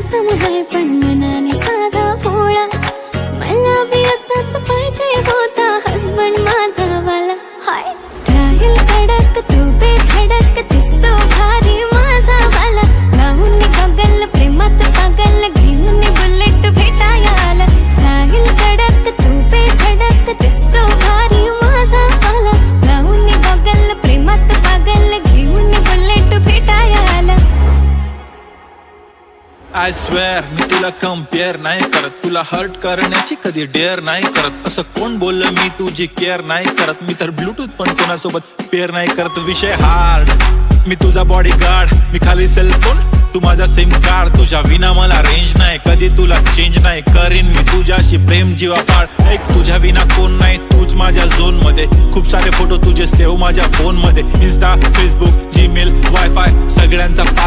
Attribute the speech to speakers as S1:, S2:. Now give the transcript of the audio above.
S1: Handsome आहे पण मनाने साधा भोळा, मला बी असाच पाहिजे होता हसबंड माझा वाला. हाय स्टाईल कडक तू बेधडक दिसतो भारी माझा वाला, लावून गगल प्रेमात पागल घेऊन बुलेट भेटाया आला. स्टाईल कडक तू बेधडक दिसतो भारी माझा वाला, लावून गगल प्रेमात पागल घेऊन बुलेट भेटाया आला.
S2: आय स्वेअर मी तुला कम्पेअर नाही करत, तुला हर्ट करण्याची कधी डेअर नाही करत. असं कोण बोललं मी तुझी केअर नाही करत, मी तर ब्लूटूथ पण कोणासोबत पेअर नाही करत. विषय हार्ड, मी तुझा बॉडी गार्ड, मी खाली सेलफोन तू माझा सिम कार्ड. तुझ्या विना मला रेंज नाही, कधी तुला चेंज नाही करीन मी तुझ्याशी प्रेम जीवापाड. एक तुझ्या विना कोण नाही, तूच माझ्या झोन मध्ये. खूप सारे फोटो तुझे सेव्ह माझ्या फोन मध्ये, इन्स्टा फेसबुक जीमेल वायफाय सगळ्यांचा